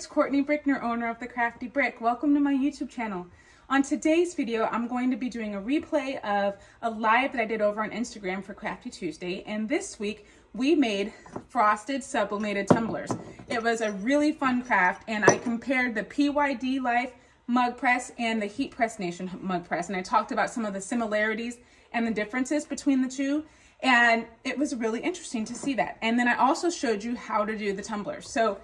it's Courtney Brickner, owner of The Crafty Brick. Welcome to my YouTube channel. On today's video, I'm going to be doing a replay of a live that I did over on Instagram for Crafty Tuesday. And this week, we made frosted sublimated tumblers. It was a really fun craft, and I compared the PYDLife mug press and the Heat Press Nation mug press. And I talked about some of the similarities and the differences between the two. And it was really interesting to see that. And then I also showed you how to do the tumblers. So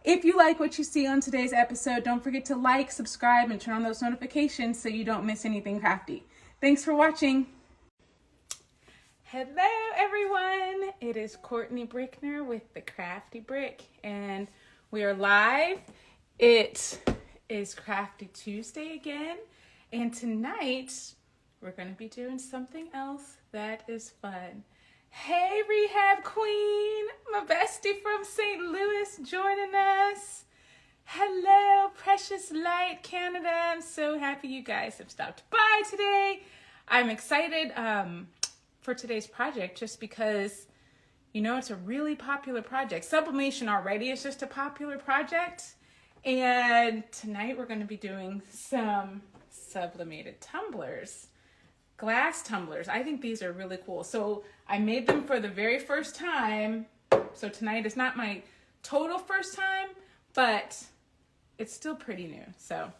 if you like what you see on today's episode, don't forget to like, subscribe, and turn on those notifications so you don't miss anything crafty. Thanks for watching. Hello everyone, it is Courtney Brickner with The Crafty Brick, and we are live. It is Crafty Tuesday again, and tonight we're going to be doing something else that is fun. Hey Rehab Queen, my bestie from St. Louis joining us. Hello Precious Light Canada, I'm so happy you guys have stopped by today. I'm excited for today's project just because, you know, it's a really popular project. Sublimation already is just a popular project, and tonight we're going to be doing some sublimated tumblers. Glass tumblers. I think these are really cool. So I made them for the very first time. So tonight is not my total first time, but it's still pretty new. So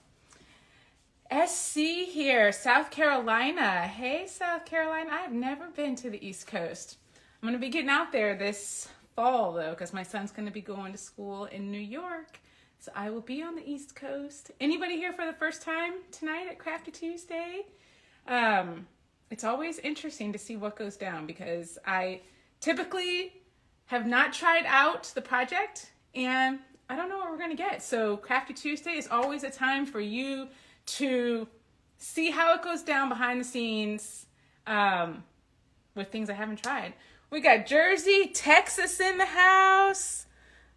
SC here, South Carolina. Hey, South Carolina. I've never been to the East Coast. I'm going to be getting out there this fall, though, because my son's going to be going to school in New York. So I will be on the East Coast. Anybody here for the first time tonight at Crafty Tuesday? It's always interesting to see what goes down because I typically have not tried out the project and I don't know what we're going to get. So Crafty Tuesday is always a time for you to see how it goes down behind the scenes with things I haven't tried. We got Jersey, Texas in the house.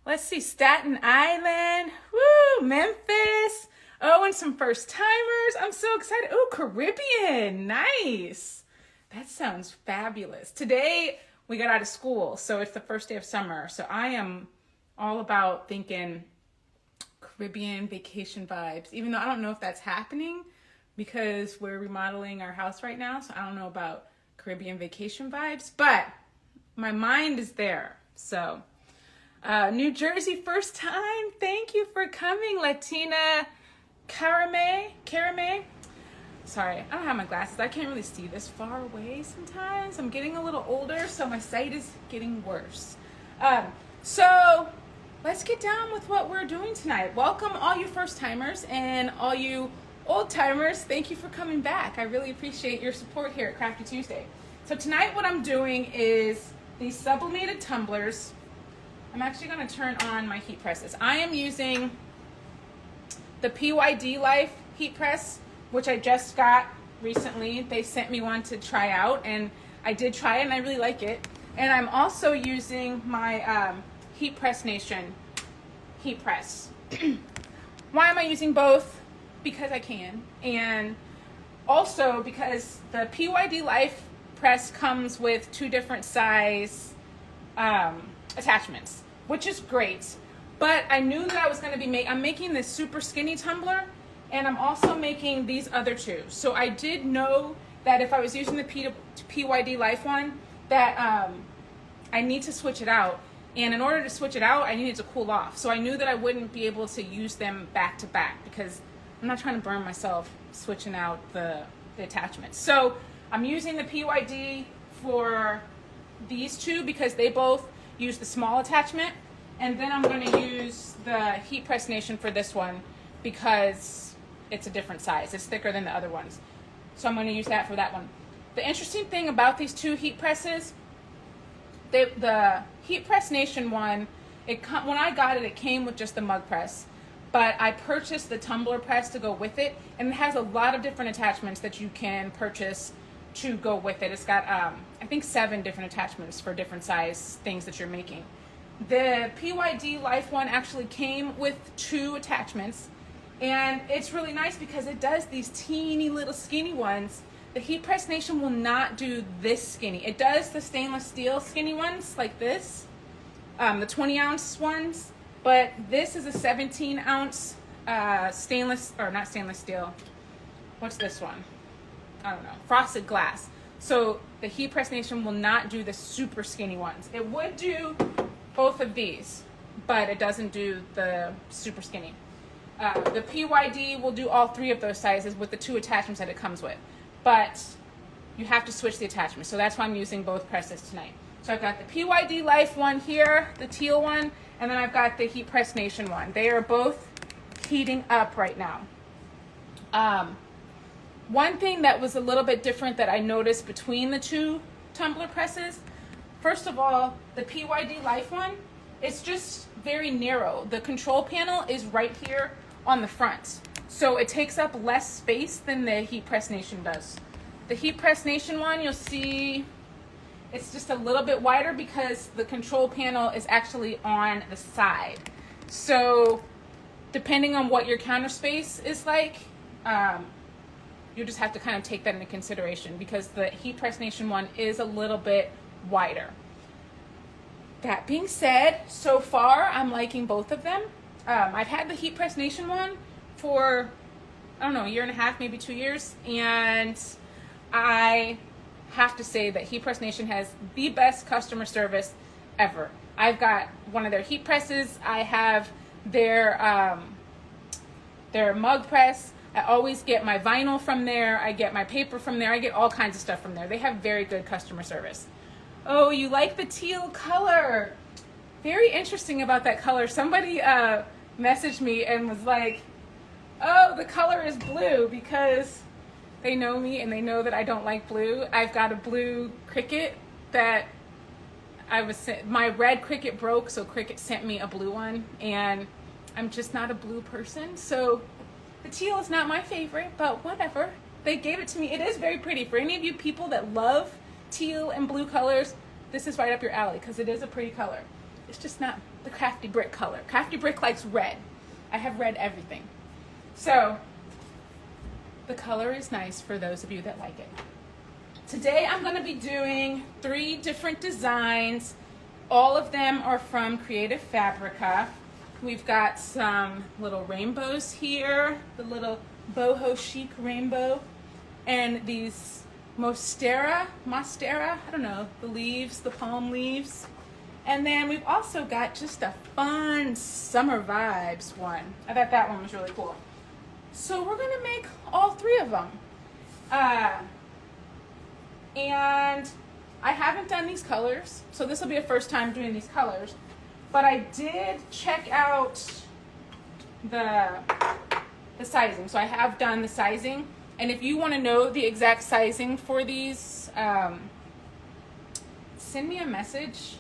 Let's see, Staten Island. Woo, Memphis. Oh, and some first timers. I'm so excited. Oh, Caribbean. Nice. That sounds fabulous. Today we got out of school, so it's the first day of summer. So I am all about thinking Caribbean vacation vibes, even though I don't know if that's happening because we're remodeling our house right now. So I don't know about Caribbean vacation vibes, but my mind is there. So New Jersey, first time. Thank you for coming, Latina. Karame. Sorry, I don't have my glasses. I can't really see this far away sometimes. I'm getting a little older, so my sight is getting worse. So let's get down with what we're doing tonight. Welcome all you first timers and all you old timers. Thank you for coming back. I really appreciate your support here at Crafty Tuesday. So tonight what I'm doing is these sublimated tumblers. I'm actually going to turn on my heat presses. I am using the PYDLife heat press, which I just got recently. They sent me one to try out, and I did try it, and I really like it. And I'm also using my Heat Press Nation heat press. Why am I using both? Because I can, and also because the PYDLife press comes with 2 different size attachments, which is great. But I knew that I was going to be I'm making this super skinny tumbler, and I'm also making these other 2. So I did know that if I was using the PYDLife one, that I need to switch it out. And in order to switch it out, I needed to cool off. So I knew that I wouldn't be able to use them back to back because I'm not trying to burn myself switching out the attachments. So I'm using the PYD for these 2 because they both use the small attachment. And then I'm going to use the Heat Press Nation for this one because it's a different size. It's thicker than the other ones. So I'm going to use that for that one. The interesting thing about these 2 heat presses, the Heat Press Nation one, when I got it, it came with just the mug press. But I purchased the tumbler press to go with it, and it has a lot of different attachments that you can purchase to go with it. It's got, I think, 7 different attachments for different size things that you're making. The PYDLife one actually came with 2 attachments, and it's really nice because it does these teeny little skinny ones. The Heat Press Nation will not do this skinny. It does the stainless steel skinny ones like this, the 20 ounce ones, But this is a 17-ounce stainless, or not stainless steel. What's this one? I don't know. Frosted glass. So the Heat Press Nation will not do the super skinny ones. It would do both of these, but it doesn't do the super skinny. The PYD will do all 3 of those sizes with the 2 attachments that it comes with. But you have to switch the attachments. So that's why I'm using both presses tonight. So I've got the PYDLife one here, the teal one, and then I've got the Heat Press Nation one. They are both heating up right now. One thing that was a little bit different that I noticed between the 2 tumbler presses, first of all, the PYDLife one, it's just very narrow. The control panel is right here on the front. So it takes up less space than the Heat Press Nation does. The Heat Press Nation one, you'll see it's just a little bit wider because the control panel is actually on the side. So depending on what your counter space is like, you just have to kind of take that into consideration because the Heat Press Nation one is a little bit wider. That being said, so far I'm liking both of them. I've had the Heat Press Nation one for, I don't know, a year and a half, maybe 2 years, and I have to say that Heat Press Nation has the best customer service ever. I've got one of their heat presses. I have their mug press. I always get my vinyl from there. I get my paper from there. I get all kinds of stuff from there. They have very good customer service. Oh, you like the teal color? Very interesting about that color. Somebody messaged me and was like, oh, the color is blue because they know me and they know that I don't like blue. I've got a blue Cricut that my red Cricut broke, so Cricut sent me a blue one, and I'm just not a blue person, so the teal is not my favorite, but whatever. They gave it to me. It is very pretty. For any of you people that love teal and blue colors, this is right up your alley because it is a pretty color. It's just not the Crafty Brick color. Crafty Brick likes red. I have red everything. So the color is nice for those of you that like it. Today I'm going to be doing 3 different designs. All of them are from Creative Fabrica. We've got some little rainbows here, the little boho chic rainbow, and these monstera, I don't know, the leaves, the palm leaves. And then we've also got just a fun summer vibes one. I thought that one was really cool. So we're gonna make all 3 of them. And I haven't done these colors, so this will be a first time doing these colors. But I did check out the sizing. So I have done the sizing. And if you want to know the exact sizing for these, send me a message.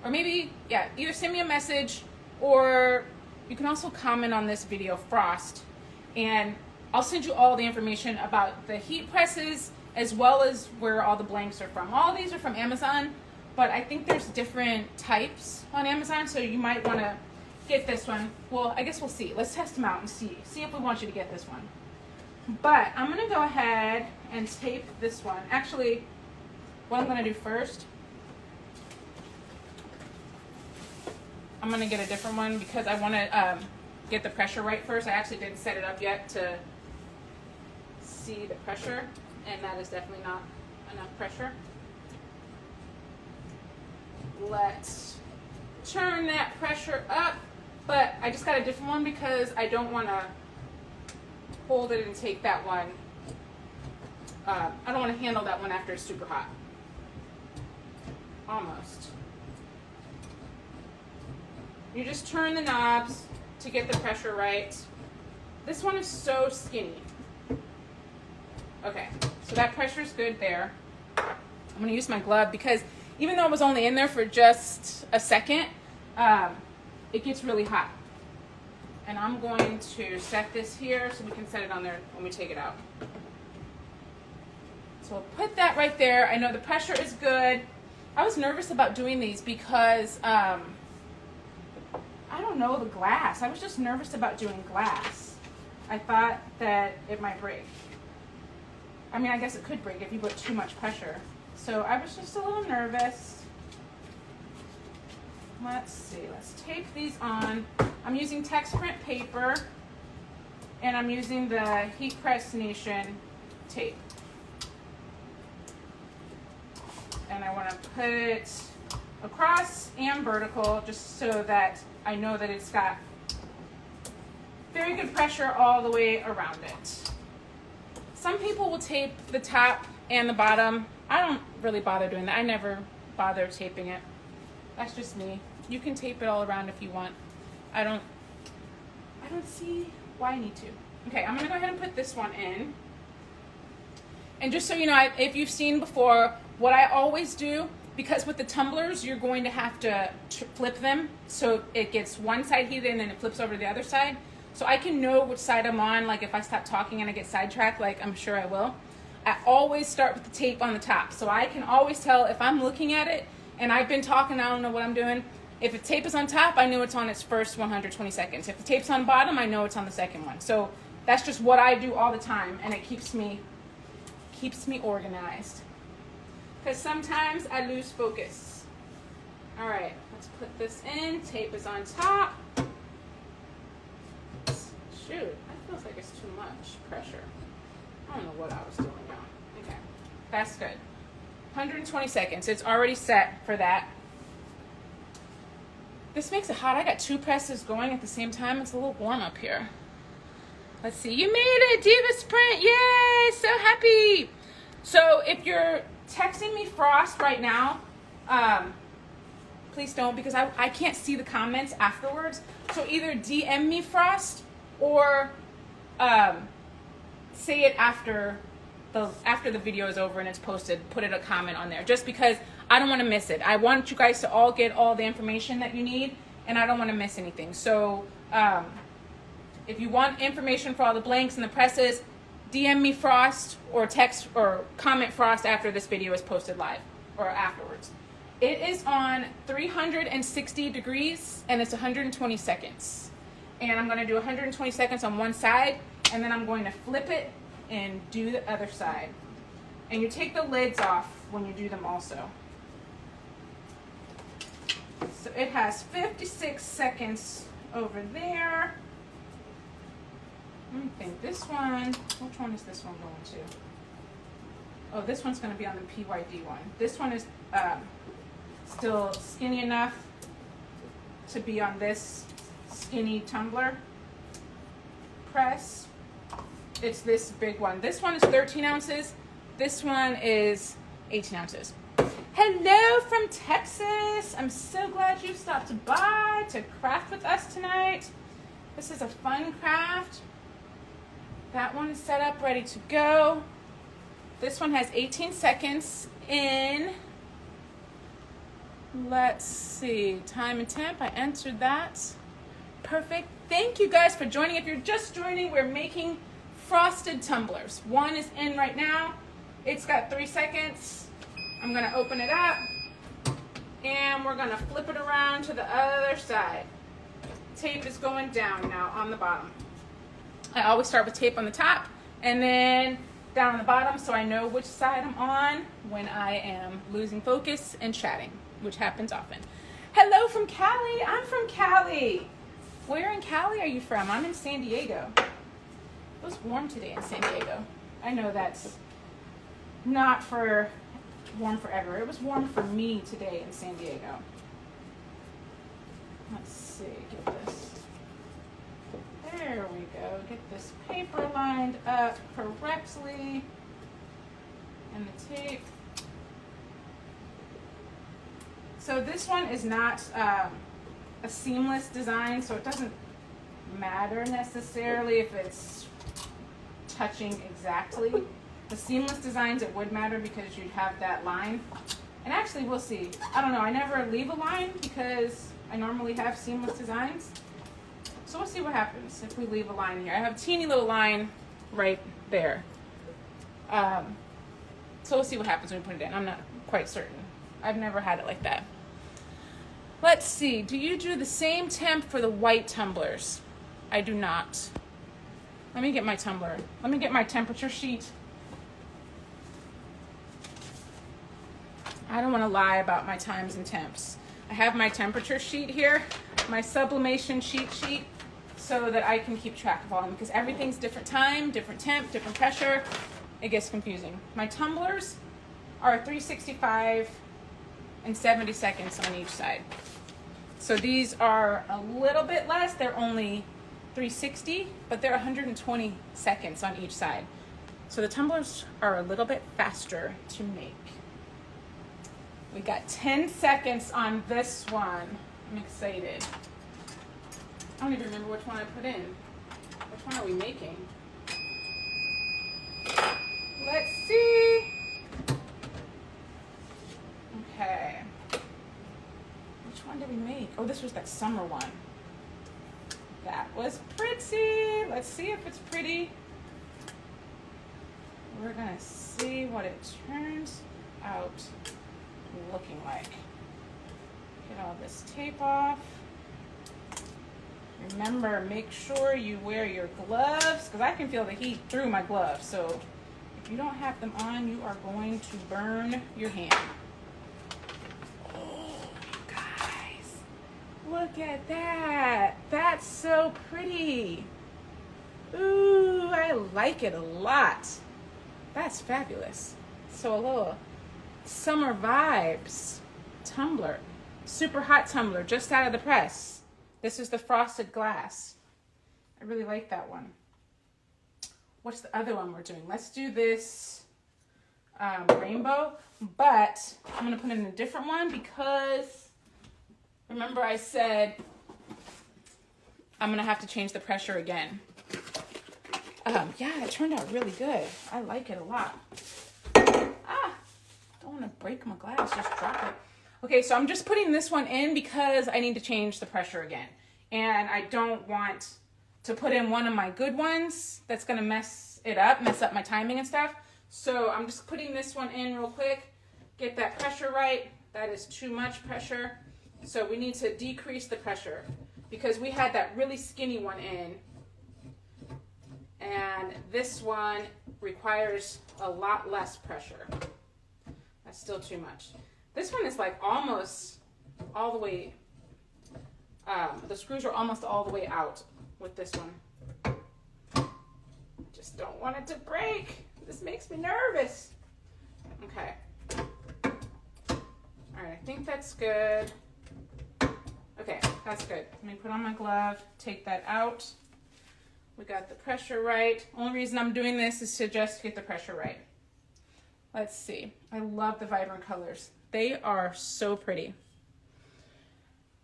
Or maybe, yeah, either send me a message or you can also comment on this video, Frost. And I'll send you all the information about the heat presses as well as where all the blanks are from. All these are from Amazon. But I think there's different types on Amazon, so you might want to get this one. Well, I guess we'll see. Let's test them out and see if we want you to get this one. But I'm going to go ahead and tape this one. Actually, what I'm going to do first, I'm going to get a different one because I want to get the pressure right first. I actually didn't set it up yet to see the pressure, and that is definitely not enough pressure. Let's turn that pressure up, but I just got a different one because I don't want to hold it and take that one. I don't want to handle that one after it's super hot. Almost. You just turn the knobs to get the pressure right. This one is so skinny. Okay, so that pressure is good there. I'm going to use my glove because even though it was only in there for just a second, it gets really hot. And I'm going to set this here so we can set it on there when we take it out. So we'll put that right there. I know the pressure is good. I was nervous about doing these because, I don't know, the glass. I was just nervous about doing glass. I thought that it might break. I mean, I guess it could break if you put too much pressure. So I was just a little nervous. let's see, let's tape these on. I'm using text print paper, and I'm using the Heat Press Nation tape. And I want to put it across and vertical just so that I know that it's got very good pressure all the way around it. Some people will tape the top and the bottom. I don't really bother doing that. I never bother taping it. That's just me. You can tape it all around if you want. I don't see why I need to. Okay, I'm gonna go ahead and put this one in. And just so you know, if you've seen before, what I always do, because with the tumblers, you're going to have to flip them so it gets one side heated and then it flips over to the other side. So I can know which side I'm on, like if I stop talking and I get sidetracked, like I'm sure I will. I always start with the tape on the top. So I can always tell if I'm looking at it and I've been talking, I don't know what I'm doing. If the tape is on top, I know it's on its first 120 seconds. If the tape's on bottom, I know it's on the second one. So that's just what I do all the time, and it keeps me organized. Because sometimes I lose focus. All right, let's put this in. Tape is on top. Shoot, that feels like it's too much pressure. I don't know what I was doing now. Okay, that's good. 120 seconds. It's already set for that. This makes it hot. I got two presses going at the same time. It's a little warm up here. Let's see. You made it, Diva Sprint. Yay! So happy. So if you're texting me Frost right now, please don't, because I can't see the comments afterwards. So either DM me Frost or say it after the video is over and it's posted. Put a comment on there, just because I don't want to miss it. I want you guys to all get all the information that you need, and I don't want to miss anything. So if you want information for all the blanks and the presses, DM me Frost or text or comment Frost after this video is posted live or afterwards. It is on 360 degrees and it's 120 seconds. And I'm going to do 120 seconds on one side, and then I'm going to flip it and do the other side. And you take the lids off when you do them also. So it has 56 seconds over there. Let me think. This one, which one is this one going to? Oh, this one's going to be on the PYD one. This one is still skinny enough to be on this skinny tumbler press. It's this big one. This one is 13 ounces. This one is 18 ounces. Hello from Texas. I'm so glad you stopped by to craft with us tonight. This is a fun craft. That one is set up, ready to go. This one has 18 seconds in. Let's see, time and temp, I entered that. Perfect. Thank you guys for joining. If you're just joining, we're making frosted tumblers. One is in right now. It's got 3 seconds. I'm gonna open it up and we're gonna flip it around to the other side. Tape is going down now on the bottom. I always start with tape on the top and then down on the bottom so I know which side I'm on when I am losing focus and chatting, which happens often. Hello from Cali. I'm from Cali. Where in Cali are you from? I'm in San Diego. It was warm today in San Diego. I know that's not for warm forever. It was warm for me today in San Diego. Let's see, get this. There we go. Get this paper lined up correctly. And the tape. So this one is not a seamless design, so it doesn't matter necessarily if it's touching exactly. The seamless designs, it would matter because you'd have that line. And actually, we'll see. I don't know. I never leave a line because I normally have seamless designs. So we'll see what happens if we leave a line here. I have a teeny little line right there. So we'll see what happens when we put it in. I'm not quite certain. I've never had it like that. Let's see. Do you do the same temp for the white tumblers? I do not. Let me get my tumbler. Let me get my temperature sheet. I don't want to lie about my times and temps. I have my temperature sheet here, my sublimation cheat sheet, so that I can keep track of all of them, because everything's different time, different temp, different pressure. It gets confusing. My tumblers are 365 and 70 seconds on each side. So these are a little bit less. They're only 360, but they're 120 seconds on each side. So the tumblers are a little bit faster to make. We got 10 seconds on this one. I'm excited. I don't even remember which one I put in. Which one are we making? Let's see. Okay. Which one did we make? Oh, this was that summer one. That was pretty. Let's see if it's pretty. We're gonna see what it turns out looking like. Get all this tape off. Remember, make sure you wear your gloves, because I can feel the heat through my gloves. So if you don't have them on, you are going to burn your hand. Oh, guys, look at that. That's so pretty. Ooh, I like it a lot. That's fabulous. So a little summer vibes tumbler. Super hot tumbler, just out of the press. This is the frosted glass. I really like that one. What's the other one we're doing? Let's do this rainbow, but I'm gonna put in a different one because remember I said I'm gonna have to change the pressure again. Yeah, it turned out really good. I like it a lot. Don't wanna break my glass, just drop it. Okay, so I'm just putting this one in because I need to change the pressure again. And I don't want to put in one of my good ones that's gonna mess up my timing and stuff. So I'm just putting this one in real quick, get that pressure right. That is too much pressure. So we need to decrease the pressure because we had that really skinny one in. And this one requires a lot less pressure. That's still too much. This one is like almost all the way, the screws are almost all the way out with this one. Just don't want it to break. This makes me nervous. Okay. All right, I think that's good. Okay, that's good. Let me put on my glove, take that out. We got the pressure right. Only reason I'm doing this is to just get the pressure right. Let's see. I love the vibrant colors. They are so pretty.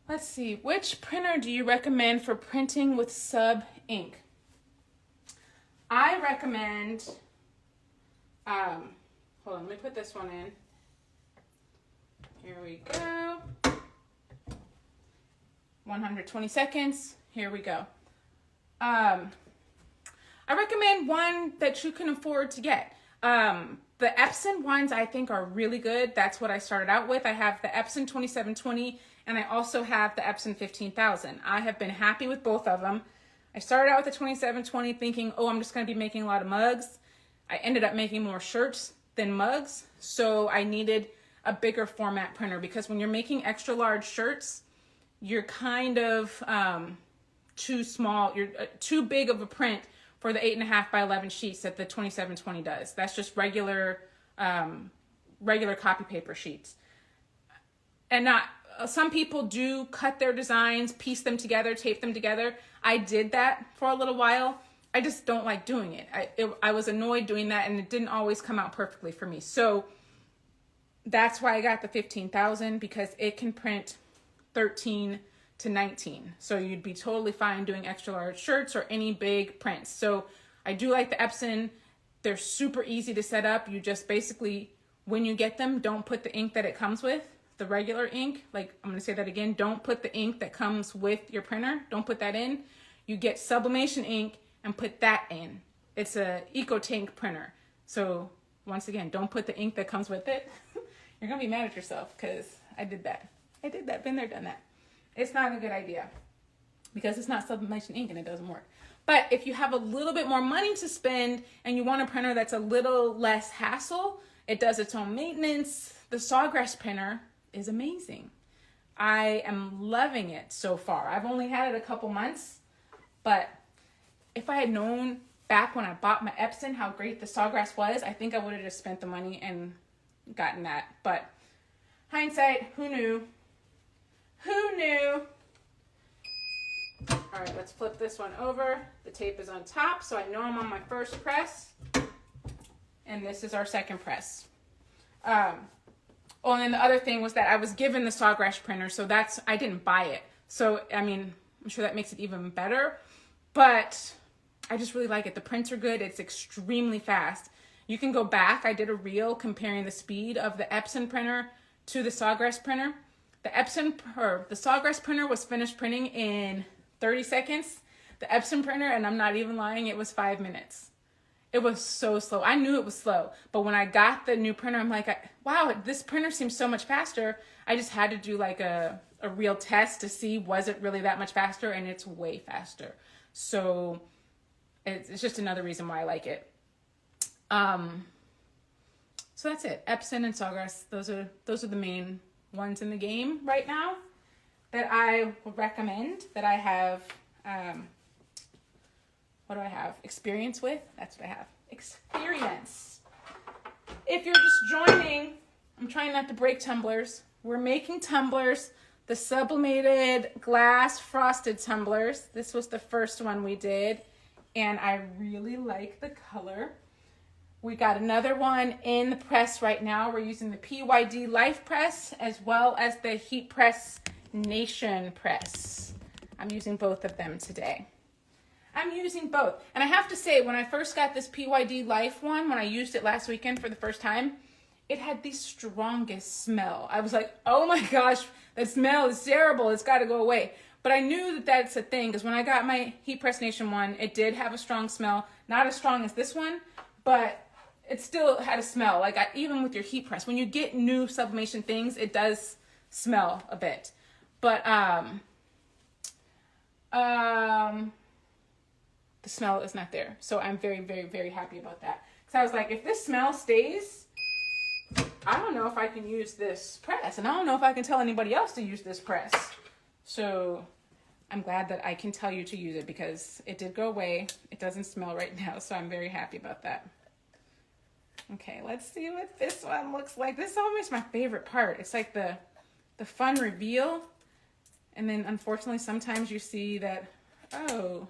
Let's see. Which printer do you recommend for printing with sub ink? I recommend, hold on, let me put this one in. Here we go. 120 seconds. Here we go. I recommend one that you can afford to get. The Epson ones I think are really good. That's what I started out with. I have the Epson 2720 and I also have the Epson 15000. I have been happy with both of them. I started out with the 2720 thinking, oh, I'm just going to be making a lot of mugs. I ended up making more shirts than mugs. So I needed a bigger format printer because when you're making extra large shirts, you're kind of too small. You're too big of a print for the 8.5 by 11 sheets that the 2720 does. That's just regular copy paper sheets. And some people do cut their designs, piece them together, tape them together. I did that for a little while. I just don't like doing it. I was annoyed doing that and it didn't always come out perfectly for me. So that's why I got the 15,000 because it can print 13 to 19. So you'd be totally fine doing extra large shirts or any big prints. So I do like the Epson. They're super easy to set up. You just basically, when you get them, don't put the ink that it comes with, the regular ink. Like, I'm gonna say that again. Don't put the ink that comes with your printer. Don't put that in. You get sublimation ink and put that in. It's a EcoTank printer. So once again, don't put the ink that comes with it. You're gonna be mad at yourself because I did that. Been there, done that. It's not a good idea because it's not sublimation ink and it doesn't work. But if you have a little bit more money to spend and you want a printer that's a little less hassle, it does its own maintenance, the Sawgrass printer is amazing. I am loving it so far. I've only had it a couple months, but if I had known back when I bought my Epson how great the Sawgrass was, I think I would have just spent the money and gotten that. But hindsight, who knew? Who knew? All right, let's flip this one over. The tape is on top, so I know I'm on my first press. And this is our second press. Oh, and then the other thing was that I was given the Sawgrass printer, so I didn't buy it. So, I mean, I'm sure that makes it even better, but I just really like it. The prints are good. It's extremely fast. You can go back. I did a reel comparing the speed of the Epson printer to the Sawgrass printer. The Sawgrass printer was finished printing in 30 seconds. The Epson printer, and I'm not even lying, it was 5 minutes. It was so slow. I knew it was slow, but when I got the new printer, I'm like, wow, this printer seems so much faster. I just had to do like a real test to see, was it really that much faster? And it's way faster. So it's just another reason why I like it. So that's it. Epson and Sawgrass, those are the main ones in the game right now that I would recommend, that I have, what do I have? Experience with? That's what I have. Experience. If you're just joining, I'm trying not to break tumblers. We're making tumblers, the sublimated glass frosted tumblers. This was the first one we did, and I really like the color. We got another one in the press right now. We're using the PYDLife press as well as the Heat Press Nation press. I'm using both of them today. I'm using both. And I have to say, when I first got this PYDLife one, when I used it last weekend for the first time, it had the strongest smell. I was like, oh my gosh, that smell is terrible. It's got to go away. But I knew that that's a thing, because when I got my Heat Press Nation one, it did have a strong smell. Not as strong as this one, but it still had a smell. Like, even with your heat press, when you get new sublimation things, it does smell a bit. But the smell is not there. So I'm very, very, very happy about that. Because I was like, if this smell stays, I don't know if I can use this press. And I don't know if I can tell anybody else to use this press. So I'm glad that I can tell you to use it, because it did go away. It doesn't smell right now. So I'm very happy about that. Okay, let's see what this one looks like. This is always my favorite part. It's like the fun reveal. And then unfortunately, sometimes you see that, oh,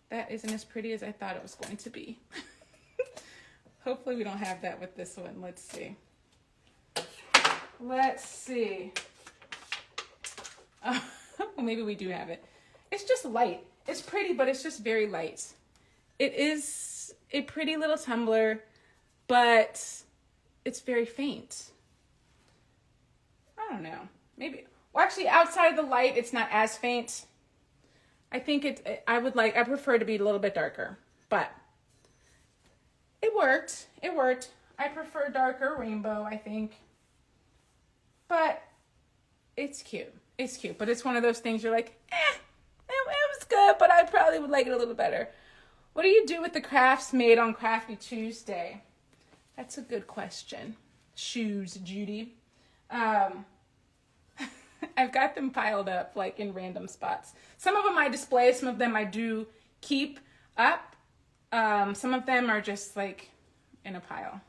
that isn't as pretty as I thought it was going to be. Hopefully we don't have that with this one. Let's see. Let's see. Well, maybe we do have it. It's just light. It's pretty, but it's just very light. It is a pretty little tumbler, but it's very faint. I don't know. Maybe, well, actually, outside of the light, it's not as faint. I think I prefer to be a little bit darker, but it worked. It worked. I prefer darker rainbow, I think. But it's cute. It's cute, but it's one of those things you're like, it was good, but I probably would like it a little better. What do you do with the crafts made on Crafty Tuesday? That's a good question. Shoes, Judy. I've got them piled up like in random spots. Some of them I display, some of them I do keep up. Some of them are just like in a pile.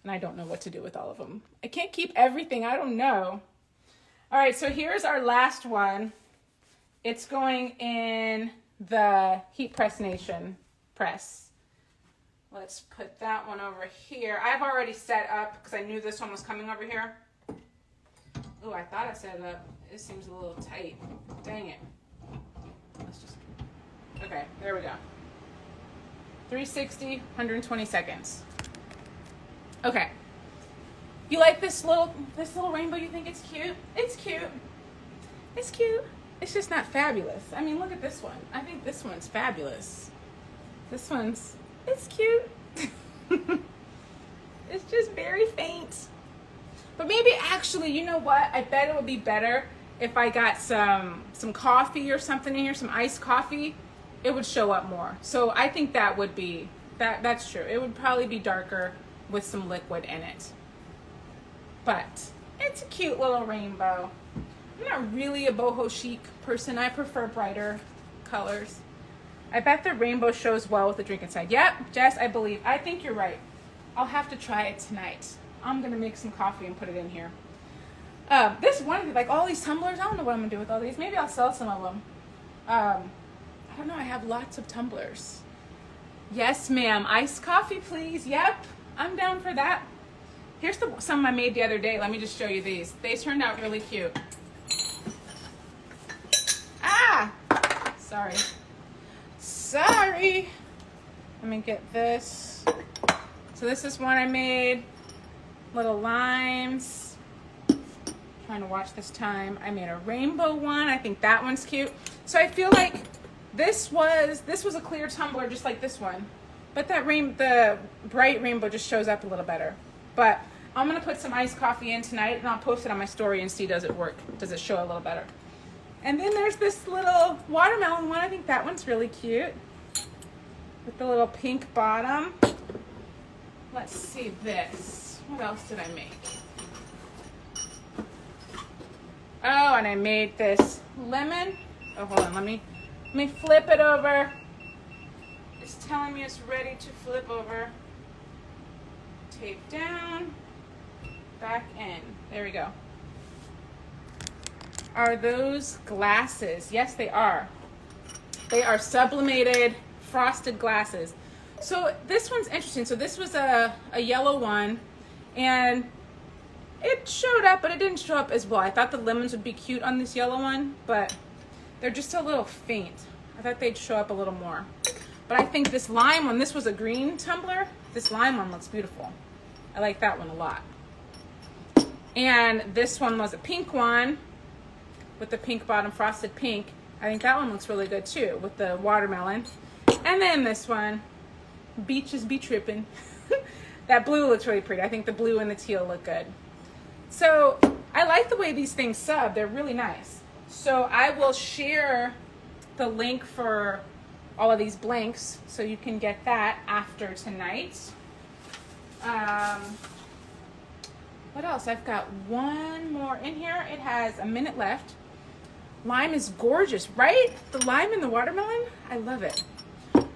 And I don't know what to do with all of them. I can't keep everything, I don't know. All right, so here's our last one. It's going in the Heat Press Nation press. Let's put that one over here. I've already set up, because I knew this one was coming over here. Oh, I thought I set it up. It seems a little tight. Dang it. Let's just, okay, there we go. 360, 120 seconds. Okay. You like this little rainbow? You think it's cute? It's cute. It's cute. It's just not fabulous. I mean, look at this one. I think this one's fabulous. This one's, it's cute. It's just very faint. But maybe actually, you know what? I bet it would be better if I got some coffee or something in here, some iced coffee. It would show up more. So I think that would be, that's true. It would probably be darker with some liquid in it. But it's a cute little rainbow. I'm not really a boho chic person. I prefer brighter colors. I bet the rainbow shows well with the drink inside. Yep, Jess, I believe. I think you're right. I'll have to try it tonight. I'm gonna make some coffee and put it in here. This one, like all these tumblers, I don't know what I'm gonna do with all these. Maybe I'll sell some of them. I don't know, I have lots of tumblers. Yes, ma'am, iced coffee, please. Yep, I'm down for that. Here's some I made the other day. Let me just show you these. They turned out really cute. Ah, sorry. Sorry. Let me get this. So this is one I made. Little limes. Trying to watch this time. I made a rainbow one. I think that one's cute. So I feel like this was a clear tumbler just like this one. But the bright rainbow just shows up a little better. But I'm gonna put some iced coffee in tonight and I'll post it on my story and see does it work. Does it show a little better? And then there's this little watermelon one. I think that one's really cute. With the little pink bottom. Let's see this. What else did I make? Oh, and I made this lemon. Oh, hold on. Let me flip it over. It's telling me it's ready to flip over. Tape down. Back in. There we go. Are those glasses? Yes, they are. They are sublimated frosted glasses. So this one's interesting. So this was a yellow one, and it showed up, but it didn't show up as well. I thought the lemons would be cute on this yellow one, but they're just a little faint. I thought they'd show up a little more. But I think this lime one, this was a green tumbler. This lime one looks beautiful. I like that one a lot. And this one was a pink one with the pink bottom, frosted pink. I think that one looks really good too with the watermelon. And then this one, beaches be tripping. That blue looks really pretty. I think the blue and the teal look good. So I like the way these things sub. They're really nice. So I will share the link for all of these blanks so you can get that after tonight. What else? I've got one more in here. It has a minute left. Lime is gorgeous, right? The lime and the watermelon, I love it.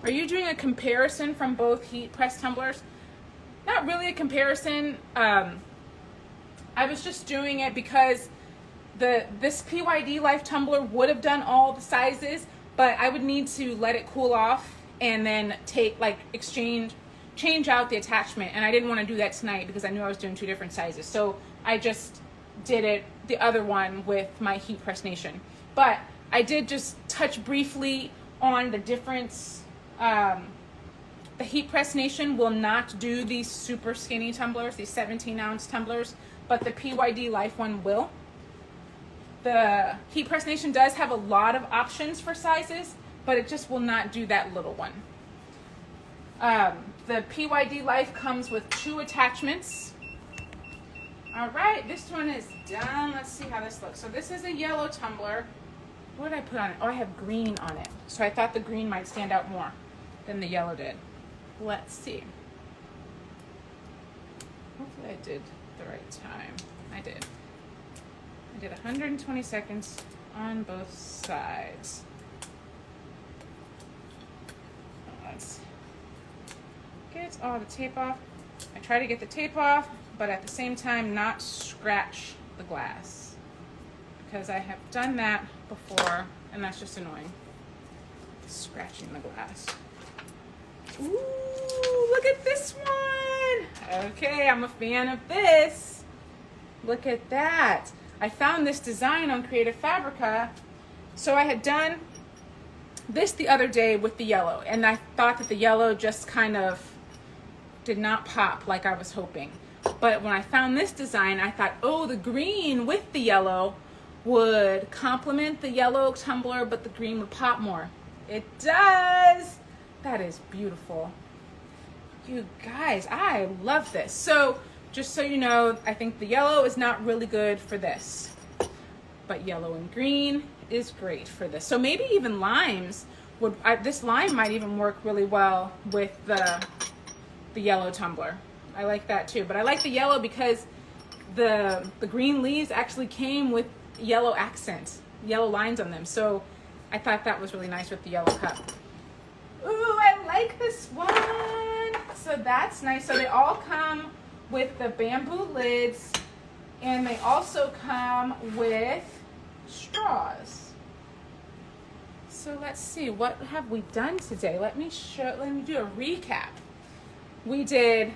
Are you doing a comparison from both heat press tumblers? Not really a comparison. I was just doing it because this PYDLife tumbler would have done all the sizes, but I would need to let it cool off and then change out the attachment. And I didn't want to do that tonight because I knew I was doing two different sizes. So I just did it, the other one, with my Heat Press Nation. But I did just touch briefly on the difference. The Heat Press Nation will not do these super skinny tumblers, these 17-ounce tumblers, but the PYDLife one will. The Heat Press Nation does have a lot of options for sizes, but it just will not do that little one. The PYDLife comes with 2 attachments. All right, this one is done. Let's see how this looks. So this is a yellow tumbler. What did I put on it? Oh, I have green on it. So I thought the green might stand out more than the yellow did. Let's see. Hopefully I did the right time. I did. I did 120 seconds on both sides. Let's get all the tape off. I try to get the tape off, but at the same time not scratch the glass, because I have done that before and that's just annoying. Scratching the glass. Ooh, look at this one. Okay, I'm a fan of this. Look at that. I found this design on Creative Fabrica. So I had done this the other day with the yellow, and I thought that the yellow just kind of did not pop like I was hoping. But when I found this design, I thought, oh, the green with the yellow would complement the yellow tumbler, but the green would pop more. It does. That is beautiful. You guys, I love this. So just so you know, I think the yellow is not really good for this, but yellow and green is great for this. So maybe even limes would, this lime might even work really well with the yellow tumbler. I like that too, but I like the yellow because the green leaves actually came with yellow accent, yellow lines on them. So I thought that was really nice with the yellow cup. Ooh, I like this one. So that's nice. So they all come with the bamboo lids, and they also come with straws. So let's see, what have we done today? Let me do a recap. We did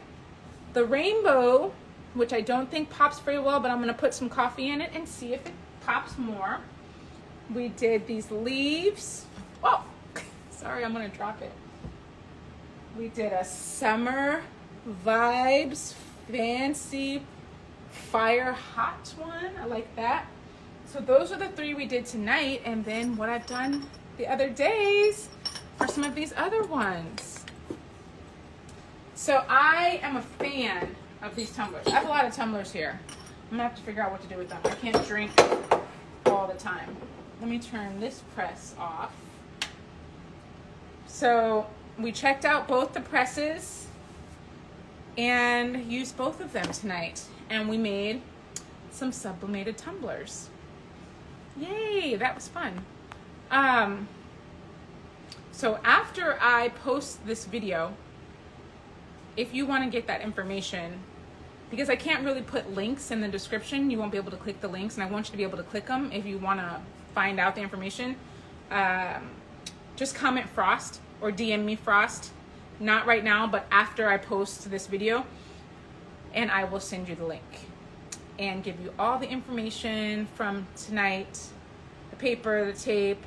the rainbow, which I don't think pops very well, but I'm gonna put some coffee in it and see if it pops more. We did these leaves. Oh, sorry, I'm gonna drop it. We did a summer vibes, fancy, fire hot one. I like that. So those are the 3 we did tonight, and then what I've done the other days are some of these other ones. So I am a fan of these tumblers. I have a lot of tumblers here. I'm gonna have to figure out what to do with them. I can't drink all the time. Let me turn this press off. So we checked out both the presses and used both of them tonight, and we made some sublimated tumblers. Yay, that was fun. So after I post this video, if you want to get that information, because I can't really put links in the description, you won't be able to click the links, and I want you to be able to click them if you want to find out the information. Just comment Frost or DM me Frost, not right now, but after I post this video, and I will send you the link and give you all the information from tonight: the paper, the tape,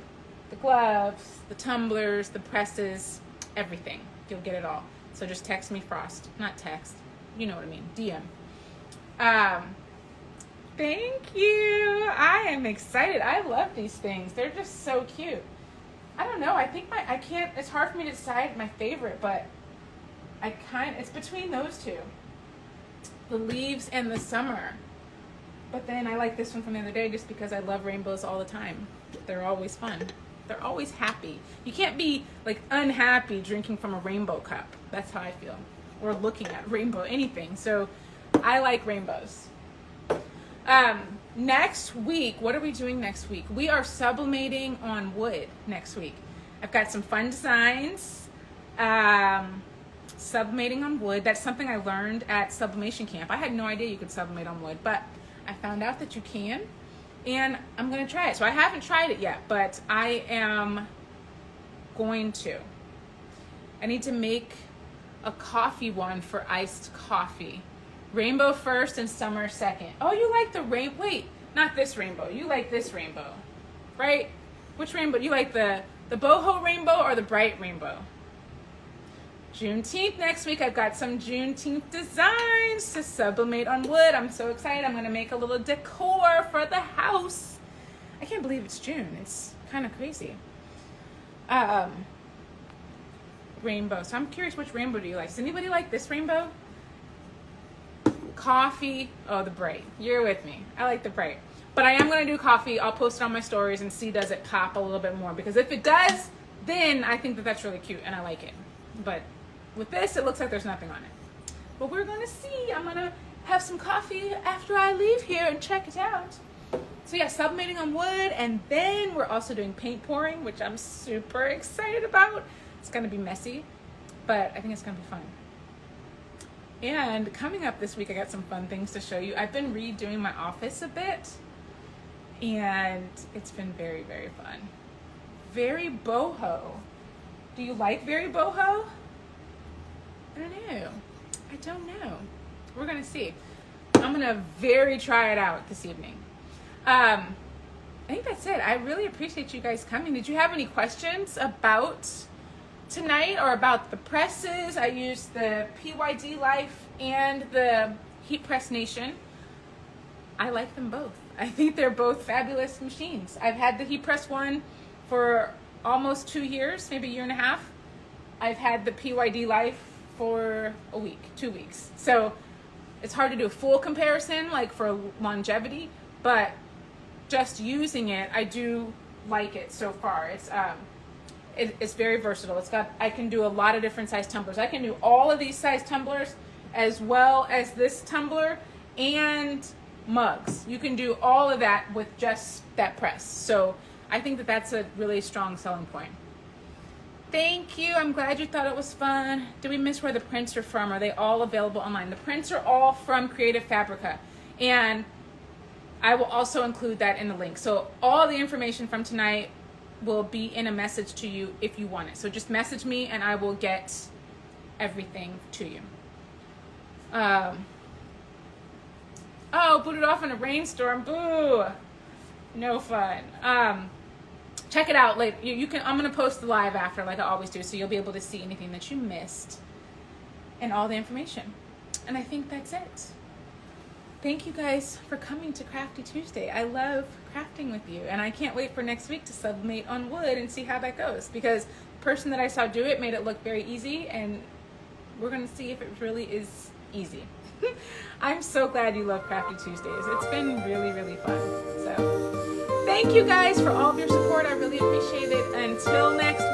the gloves, the tumblers, the presses, everything. You'll get it all. So just text me Frost, not text, you know what I mean, DM. Thank you. I am excited. I love these things. They're just so cute. I don't know. I think it's hard for me to decide my favorite, but it's between those two. The leaves and the summer. But then I like this one from the other day just because I love rainbows all the time. They're always fun. They're always happy. You can't be like unhappy drinking from a rainbow cup. That's how I feel. Or looking at rainbow, anything. So I like rainbows. Next week, what are we doing next week? We are sublimating on wood next week. I've got some fun designs. Sublimating on wood. That's something I learned at sublimation camp. I had no idea you could sublimate on wood, but I found out that you can, and I'm going to try it. So I haven't tried it yet, but I am going to. I need to make a coffee one for iced coffee. Rainbow first and summer second. Oh, you like the wait, not this rainbow. You like this rainbow, right? Which rainbow? You like the boho rainbow or the bright rainbow? Juneteenth next week. I've got some Juneteenth designs to sublimate on wood. I'm so excited. I'm going to make a little decor for the house. I can't believe it's June. It's kind of crazy. Rainbow. So I'm curious, which rainbow do you like? Does anybody like this rainbow? Coffee. Oh, the bright. You're with me. I like the bright. But I am going to do coffee. I'll post it on my stories and see, does it pop a little bit more? Because if it does, then I think that that's really cute and I like it. But with this, it looks like there's nothing on it. But we're going to see. I'm going to have some coffee after I leave here and check it out. So yeah, sublimating on wood. And then we're also doing paint pouring, which I'm super excited about. It's going to be messy, but I think it's going to be fun. And coming up this week, I got some fun things to show you. I've been redoing my office a bit, and it's been very, very fun. Very boho. Do you like very boho? I don't know. We're going to see. I'm going to try it out this evening. I think that's it. I really appreciate you guys coming. Did you have any questions about tonight or about the presses? I used the PYDLife and the Heat Press Nation. I like them both. I think they're both fabulous machines. I've had the Heat Press one for almost 2 years, maybe a year and a half. I've had the PYDLife for a week, 2 weeks. So it's hard to do a full comparison, like for longevity, but just using it, I do like it so far. It's very versatile. I can do a lot of different size tumblers. I can do all of these size tumblers as well as this tumbler and mugs. You can do all of that with just that press. So I think that that's a really strong selling point. Thank you. I'm glad you thought it was fun. Did we miss where the prints are from? Are they all available online? The prints are all from Creative Fabrica. And I will also include that in the link. So all the information from tonight will be in a message to you if you want it. So just message me and I will get everything to you. Oh, booted off in a rainstorm. Boo. No fun. Check it out later. You can. I'm gonna post the live after, like I always do, so you'll be able to see anything that you missed and all the information. And I think that's it. Thank you guys for coming to Crafty Tuesday. I love crafting with you, and I can't wait for next week to sublimate on wood and see how that goes. Because the person that I saw do it made it look very easy, and we're gonna see if it really is easy. I'm so glad you love Crafty Tuesdays. It's been really, really fun. So thank you guys for all of your support. I really appreciate it. Until next